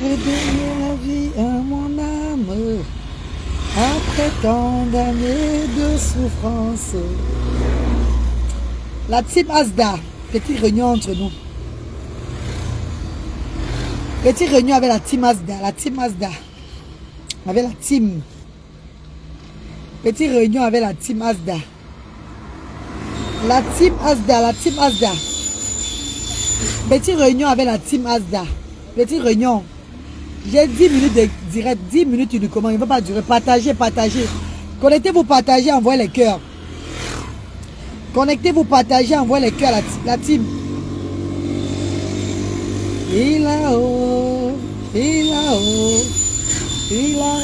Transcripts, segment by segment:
redonner la vie à mon âme après tant d'années de souffrance. La team Asda, petite réunion entre nous. Petite réunion avec la team Asda, avec la team. Petite réunion avec la team Asda. La team Asda. Petite réunion avec la team Asda. Petite réunion. J'ai 10 minutes de direct, 10 minutes du comment. Il ne va pas durer. Partagez. Connectez-vous, partagez, envoyez les cœurs. Connectez-vous, partagez, envoyez les cœurs, la team. Il a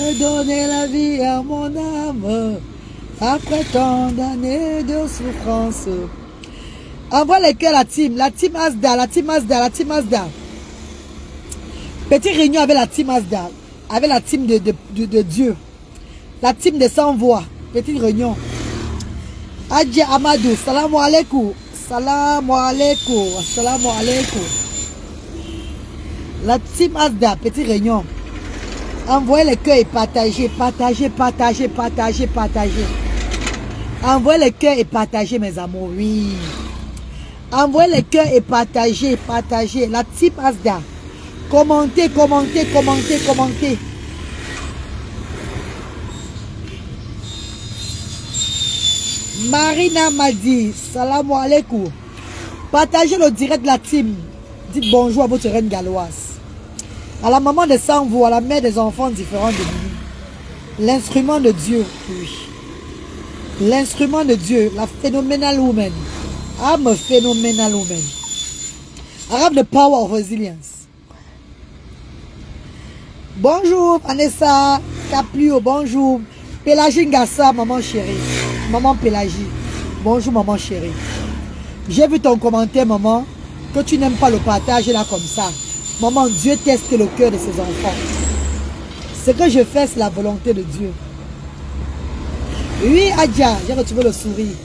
redonné la vie à mon âme après tant d'années de souffrance. Envoie les cœurs, la team Asda. Petite réunion avec la team Asda, avec la team de Dieu, la team de 100 voix. Petite réunion. Adja Amadou, salam alaikum. La team Asda, petite réunion. Envoyez les cœurs et partagez. Envoyez les cœurs et partagez, mes amours, oui. Envoyez les cœurs et partagez. La team Asda. Commentez. Marina m'a dit, salam alaikum. Partagez le direct de la team. Dites bonjour à votre reine galloise. À la maman de 100 voix, à la mère des enfants différents de lui. L'instrument de Dieu, oui. L'instrument de Dieu, la phenomenal woman. I'm a phenomenal woman. I have the power of resilience. Bonjour Vanessa Caplio, bonjour. Pélagie Ngassa, maman chérie. Maman Pélagie. Bonjour maman chérie. J'ai vu ton commentaire, maman, que tu n'aimes pas le partage là comme ça. Maman, Dieu teste le cœur de ses enfants. Ce que je fais, c'est la volonté de Dieu. Oui, Adja, j'ai retrouvé le sourire.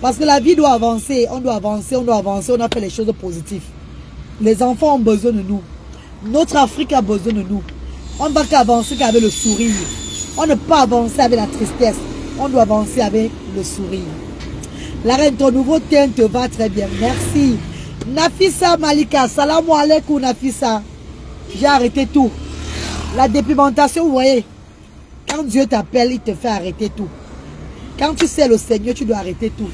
Parce que la vie doit avancer. On doit avancer. On a fait les choses positives. Les enfants ont besoin de nous. Notre Afrique a besoin de nous. On ne va qu'avancer qu'avec le sourire. On ne peut pas avancer avec la tristesse. On doit avancer avec le sourire. La reine, ton nouveau teint te va très bien. Merci. Nafissa Malika, salam alaikum Nafissa. J'ai arrêté tout. La dépigmentation, vous voyez, quand Dieu t'appelle, il te fait arrêter tout. Quand tu sais le Seigneur, tu dois arrêter tout.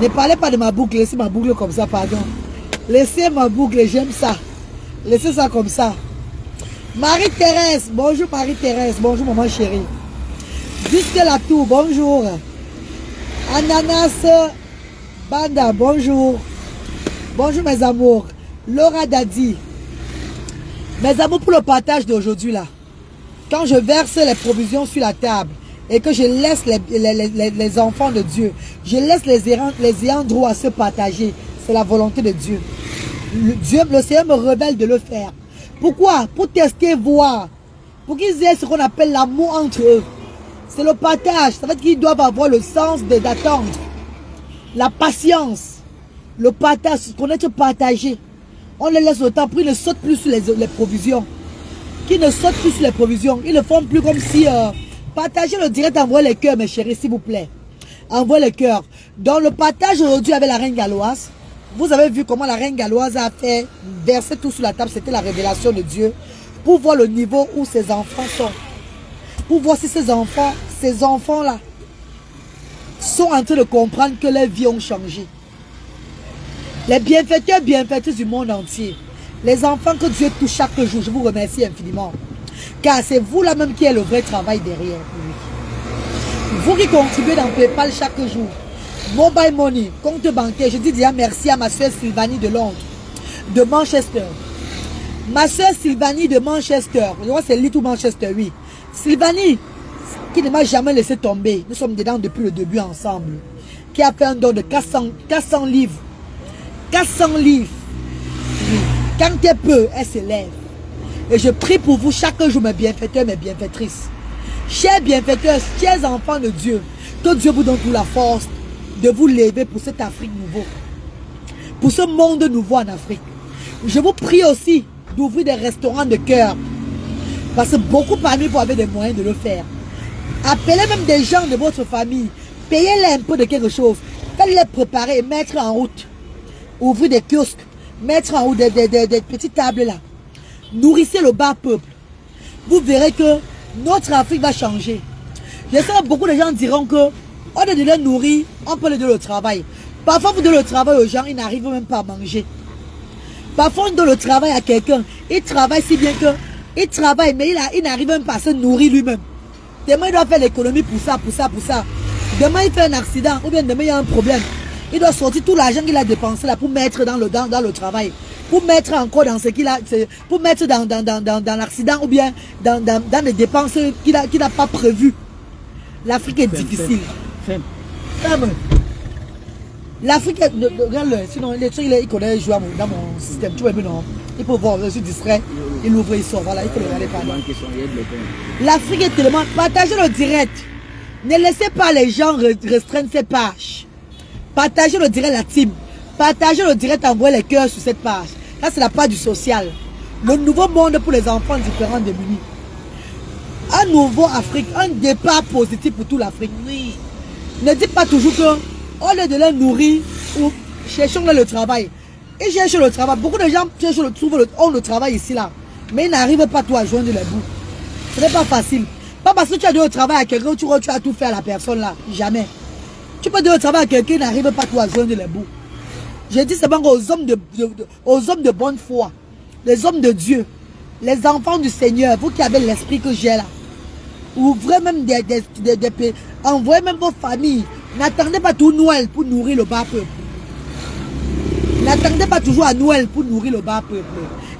Ne parlez pas de ma boucle, laissez ma boucle comme ça, pardon. Laissez ma boucle, j'aime ça. Laissez ça comme ça. Marie-Thérèse, bonjour Marie-Thérèse, bonjour maman chérie. Jusque la tour, bonjour. Ananas Banda, bonjour. Bonjour mes amours. Laura Dadi. Mes amours, pour le partage d'aujourd'hui là. Quand je verse les provisions sur la table et que je laisse les enfants de Dieu, je laisse les ayants droit à se partager. C'est la volonté de Dieu. Le Seigneur me révèle de le faire. Pourquoi? Pour tester, voir. Pour qu'ils aient ce qu'on appelle l'amour entre eux. C'est le partage. Ça veut dire qu'ils doivent avoir le sens d'attendre. La patience. Le partage, connaître partager. On les laisse le temps pour qu'ils ne sautent plus sur les provisions. Qu'ils ne sautent plus sur les provisions. Ils ne font plus comme si... partagez le direct, envoyez les cœurs, mes chéris, s'il vous plaît. Envoyez les cœurs. Dans le partage aujourd'hui avec la reine galloise, vous avez vu comment la reine galloise a fait verser tout sur la table. C'était la révélation de Dieu. Pour voir le niveau où ses enfants sont. Pour voir si ces enfants-là sont en train de comprendre que leurs vies ont changé. Les bienfaiteurs, bienfaiteuses du monde entier. Les enfants que Dieu touche chaque jour, je vous remercie infiniment. Car c'est vous là même qui est le vrai travail derrière. Oui. Vous qui contribuez dans PayPal chaque jour. Mobile Money, compte bancaire. Je dis déjà merci à ma soeur Sylvanie de Londres, de Manchester. Ma soeur Sylvanie de Manchester. Je vois c'est Little Manchester, oui. Sylvanie, qui ne m'a jamais laissé tomber. Nous sommes dedans depuis le début ensemble. Qui a fait un don de 400 livres. 400 livres. Oui. Quand elle peut, elle s'élève. Et je prie pour vous chaque jour, mes bienfaiteurs, mes bienfaitrices. Chers bienfaiteurs, chers enfants de Dieu, que Dieu vous donne toute la force de vous lever pour cette Afrique nouveau. Pour ce monde nouveau en Afrique. Je vous prie aussi d'ouvrir des restaurants de cœur Parce que beaucoup parmi vous avez des moyens de le faire. Appelez même des gens de votre famille. Payez-les un peu de quelque chose. Faites-les préparer et mettre en route. Ouvrir des kiosques. Mettre en route des petites tables là. Nourrissez le bas peuple. Vous verrez que notre Afrique va changer. Je sais que beaucoup de gens diront que au lieu de les nourrir, on peut leur donner le travail. Parfois, vous donnez le travail aux gens, ils n'arrivent même pas à manger. Parfois, on donne le travail à quelqu'un. Il travaille si bien que il travaille, mais il n'arrive même pas à se nourrir lui-même. Demain, il doit faire l'économie pour ça, pour ça, pour ça. Demain, il fait un accident, ou bien demain, il y a un problème. Il doit sortir tout l'argent qu'il a dépensé là pour mettre dans le travail. Pour mettre encore dans ce qu'il a, pour mettre dans l'accident ou bien dans les dépenses qu'il n'a pas prévues. L'Afrique est difficile. Femme. L'Afrique est... Regarde-le, sinon il connaît jouer dans mon système. Tu vois, non. Il peut voir, je suis distrait. Il ouvre, il sort. Voilà, il faut le regarder par là. L'Afrique est tellement... Partagez le direct. Ne laissez pas les gens restreindre ces pages. Partagez le direct, la team. Partagez le direct, envoyez les cœurs sur cette page. Là, c'est la page du social. Le nouveau monde pour les enfants différents démunis. Un nouveau Afrique, un départ positif pour toute l'Afrique. Oui. Ne dites pas toujours que, au lieu de les nourrir, ou cherchons le travail. Ils cherchent le travail. Beaucoup de gens ont le travail ici, là. Mais ils n'arrivent pas tout à joindre les bouts. Ce n'est pas facile. Pas parce que tu as donné le travail à quelqu'un, tu as tout fait à la personne là. Jamais. Tu peux donner le travail à quelqu'un qui n'arrive pas tout à joindre les bouts. Je dis seulement aux hommes de bonne foi, les hommes de Dieu, les enfants du Seigneur, vous qui avez l'esprit que j'ai là. Ouvrez même envoyez même vos familles. N'attendez pas tout Noël pour nourrir le bas peuple. N'attendez pas toujours à Noël pour nourrir le bas peuple.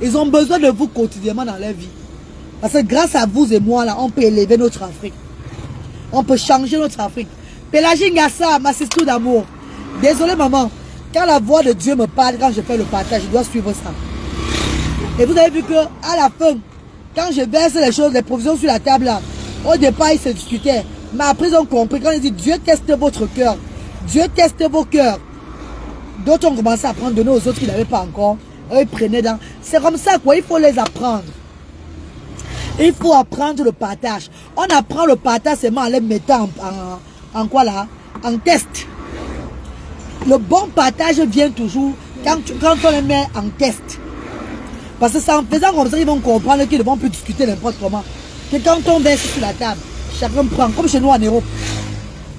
Ils ont besoin de vous quotidiennement dans leur vie. Parce que grâce à vous et moi, là, on peut élever notre Afrique. On peut changer notre Afrique. Pélagie Ngassa, ma sister d'amour. Désolé maman. Quand la voix de Dieu me parle, quand je fais le partage, je dois suivre ça. Et vous avez vu que à la fin, quand je verse les choses, les provisions sur la table, là, au départ, ils se discutaient. Mais après, ils ont compris. Quand ils disent Dieu teste votre cœur. Dieu teste vos cœurs. D'autres ont commencé à prendre, donner aux autres qui n'avaient pas encore. Eux, ils prenaient dans. C'est comme ça, quoi. Il faut les apprendre. Il faut apprendre le partage. On apprend le partage seulement en les mettant en quoi là? En test. Le bon partage vient toujours quand on les met en test. Parce que c'est en faisant comme ça ils vont comprendre qu'ils ne vont plus discuter n'importe comment. Que quand on verse sur la table, chacun prend, comme chez nous en Europe.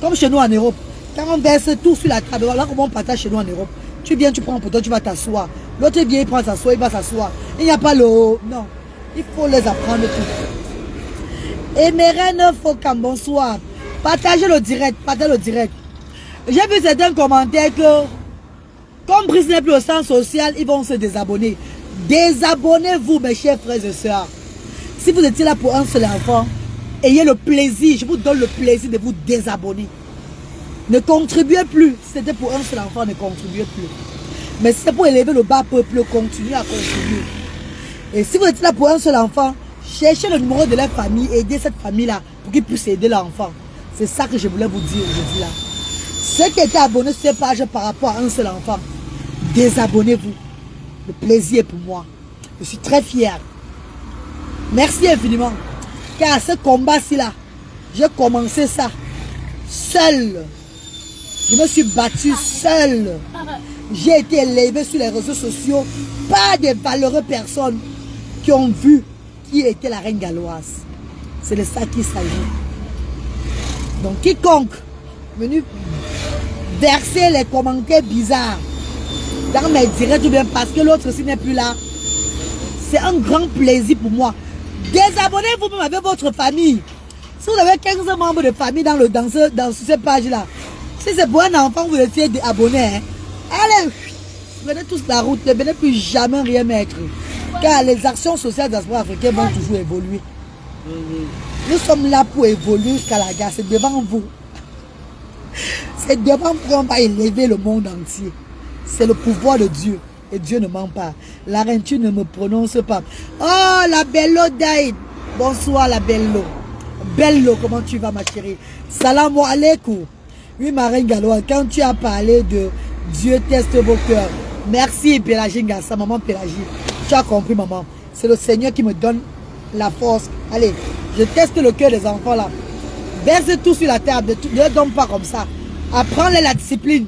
Comme chez nous en Europe. Quand on verse tout sur la table, voilà comment on partage chez nous en Europe. Tu viens, tu prends pour toi, tu vas t'asseoir. L'autre vient, il prend s'asseoir, il va s'asseoir. Il n'y a pas le... Non. Il faut les apprendre tout. Et mes reines, faut qu'un bonsoir. Partagez le direct, partagez le direct. J'ai vu certains commentaires que, comme Brice n'est plus au centre social, ils vont se désabonner. Désabonnez-vous, mes chers frères et sœurs. Si vous étiez là pour un seul enfant, ayez le plaisir, je vous donne le plaisir de vous désabonner. Ne contribuez plus. Si c'était pour un seul enfant, ne contribuez plus. Mais si c'est pour élever le bas peuple, continuez à contribuer. Et si vous êtes là pour un seul enfant, cherchez le numéro de la famille, aidez cette famille-là pour qu'ils puissent aider l'enfant. C'est ça que je voulais vous dire aujourd'hui là. Ceux qui étaient abonnés sur cette page par rapport à un seul enfant, désabonnez-vous. Le plaisir est pour moi. Je suis très fier. Merci infiniment. Car ce combat-ci là, j'ai commencé ça seul. Je me suis battu seul. J'ai été élevé sur les réseaux sociaux par des valeureux personnes qui ont vu qui était la reine galloise. C'est de ça qu'il s'agit. Donc quiconque venu verser les commentaires bizarres dans mes directs ou bien parce que l'autre aussi n'est plus là, c'est un grand plaisir pour moi. Désabonnez-vous même avec votre famille. Si vous avez 15 membres de famille dans cette page-là, si c'est pour un enfant, vous essayez d'abonner. Hein? Allez, prenez tous la route, ne venez plus jamais rien mettre. Car les actions sociales de la diaspora africaine vont toujours évoluer. Nous sommes là pour évoluer jusqu'à la gare. C'est devant vous. C'est devant vous qu'on va élever le monde entier. C'est le pouvoir de Dieu. Et Dieu ne ment pas. La reine, tu ne me prononces pas. Oh, la Bello Daïd. Bonsoir, la Bello. Bello, comment tu vas, ma chérie? Salam alaikum. Oui, ma reine Gallois, quand tu as parlé de Dieu teste vos cœurs. Merci, Pélagie Ngassa, maman Pélagie. Tu as compris, maman. C'est le Seigneur qui me donne la force. Allez, je teste le cœur des enfants là. Verse tout sur la table, ne leur donne pas comme ça. Apprends-les la discipline.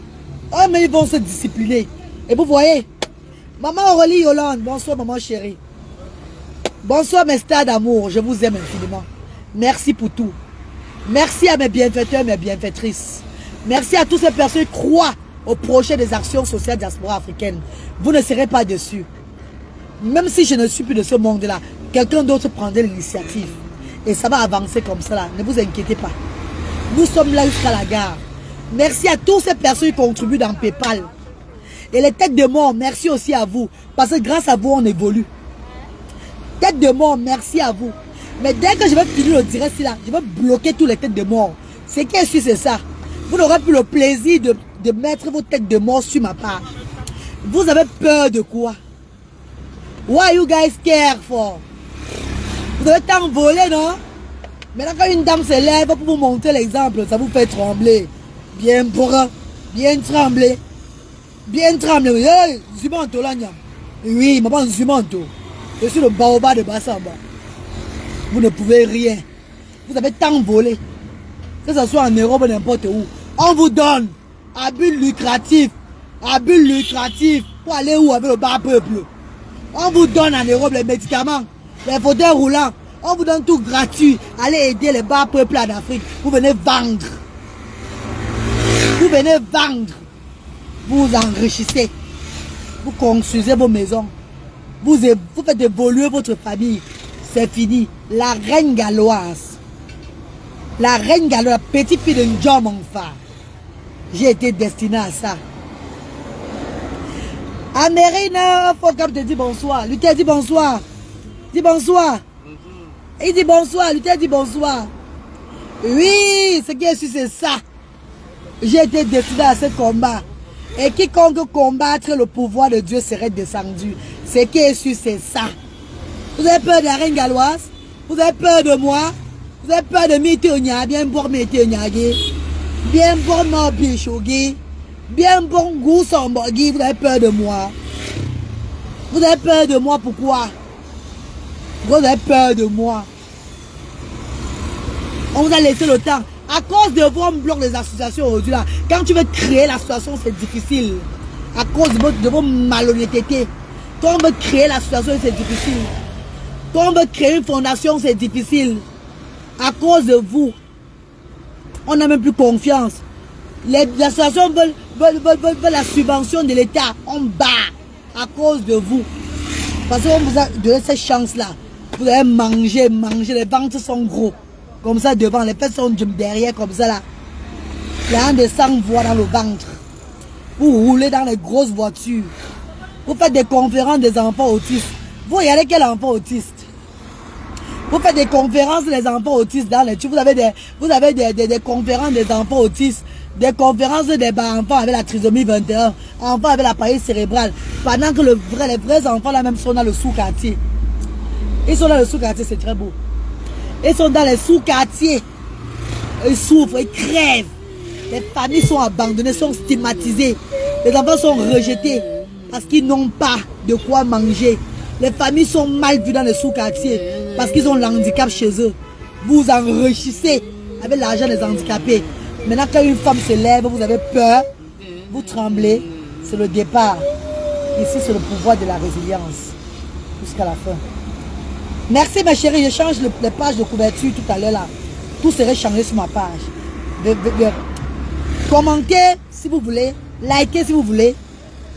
Oh, mais ils vont se discipliner. Et vous voyez, maman Aurélie Yolande, bonsoir maman chérie. Bonsoir mes stars d'amour, je vous aime infiniment. Merci pour tout. Merci à mes bienfaiteurs, mes bienfaitrices. Merci à toutes ces personnes qui croient au projet des actions sociales diaspora africaine. Vous ne serez pas déçus. Même si je ne suis plus de ce monde-là, quelqu'un d'autre prendrait l'initiative. Et ça va avancer comme ça là. Ne vous inquiétez pas. Nous sommes là jusqu'à la gare. Merci à toutes ces personnes qui contribuent dans PayPal. Et les têtes de mort, merci aussi à vous. Parce que grâce à vous, on évolue. Têtes de mort, merci à vous. Mais dès que je vais finir le direct là, je vais bloquer toutes les têtes de mort. Ce qui est sûr, c'est ça. Vous n'aurez plus le plaisir de mettre vos têtes de mort sur ma page. Vous avez peur de quoi? What are you guys scared for? Vous devez t'envoler, non? Maintenant, quand une dame se lève pour vous montrer l'exemple, ça vous fait trembler. Bien pour bien trembler. Bien trembler. Hey, Zumanto, là, oui, maman Zumanto. Je suis le baobab de Bassamba. Vous ne pouvez rien. Vous avez tant volé. Que ce soit en Europe ou n'importe où. On vous donne à but lucratif. À but lucratif. Pour aller où avec le bas peuple. On vous donne en Europe les médicaments, les fauteuils roulants. On vous donne tout gratuit. Allez aider les bas peuples en Afrique. Vous venez vendre. Vous venez vendre. Vous vous enrichissez. Vous construisez vos maisons. Vous faites évoluer votre famille. C'est fini. La reine galloise. La reine galloise, la petite fille de John, mon frère. J'ai été destiné à ça. Amérine, Focam te dit bonsoir. Lui t'a dit bonsoir. Dis bonsoir. Il dit bonsoir. Lui t'a dit bonsoir. Oui, ce qui est sûr, c'est ça. J'ai été destiné à ce combat. Et quiconque combattre le pouvoir de Dieu serait descendu. Ce qui est sûr, c'est ça. Vous avez peur de la reine galloise? Vous avez peur de moi? Vous avez peur de Météonia? Bien pour Météonia. Bien pour Nobichogi. Bien pour Goussambogui. Vous avez peur de moi? Vous avez peur de moi, pourquoi? Vous avez peur de moi? On vous a laissé le temps. À cause de vous, on bloque les associations aujourd'hui là. Quand tu veux créer l'association, c'est difficile. À cause de vos malhonnêtetés. Quand on veut créer l'association, c'est difficile. Quand on veut créer une fondation, c'est difficile. À cause de vous, on n'a même plus confiance. Les associations veulent la subvention de l'État. On bat à cause de vous. Parce qu'on vous a donné cette chance-là. Vous allez manger. Les ventres sont gros. Comme ça devant, les fesses sont derrière comme ça là. Il y a un de 100 voix dans le ventre. Vous roulez dans les grosses voitures. Vous faites des conférences des enfants autistes. Vous regardez quel enfant autiste? Vous faites des conférences des enfants autistes dans les... Vous avez des conférences des enfants autistes. Des conférences des enfants avec la trisomie 21. Enfants avec la paralysie cérébrale. Pendant que les vrais enfants là même sont dans le sous-quartier. Ils sont dans le sous-quartier, c'est très beau. Ils sont dans les sous-quartiers. Ils souffrent, ils crèvent. Les familles sont abandonnées, sont stigmatisées. Les enfants sont rejetés parce qu'ils n'ont pas de quoi manger. Les familles sont mal vues dans les sous-quartiers parce qu'ils ont l'handicap chez eux. Vous enrichissez avec l'argent des handicapés. Maintenant, quand une femme se lève, vous avez peur, vous tremblez. C'est le départ. Ici, c'est le pouvoir de la résilience. Jusqu'à la fin. Merci ma chérie, je change les pages de couverture tout à l'heure là. Tout serait changé sur ma page. Commentez si vous voulez, likez si vous voulez,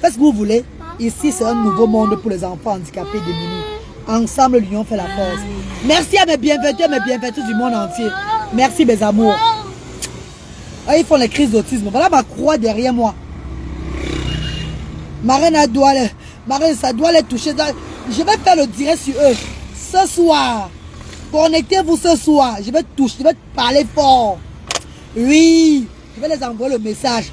faites ce que vous voulez. Ici c'est un nouveau monde pour les enfants handicapés démunis. Ensemble l'union fait la force. Merci à mes bienfaiteurs, mes bienfaiteurs du monde entier. Merci mes amours. Ah, ils font les crises d'autisme. Voilà ma croix derrière moi. Marine, ça doit les toucher. Je vais faire le direct sur eux. Ce soir, connectez-vous ce soir. Je vais toucher, je vais parler fort. Oui, je vais les envoyer le message.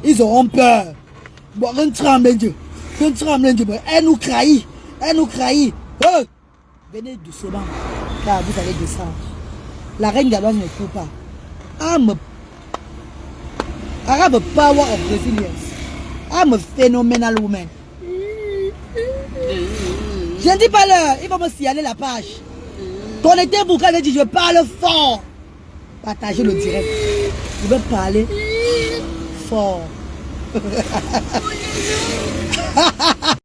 Ils auront peur. Elle nous trahit. Venez doucement, car vous allez descendre. La reine galloise ne court pas. I have a power of resilience. I'm a phenomenal woman. Je ne dis pas l'heure, il va me signaler la page. Connectez vous quand je dis je parle fort. Partagez le direct. Je vais parler fort.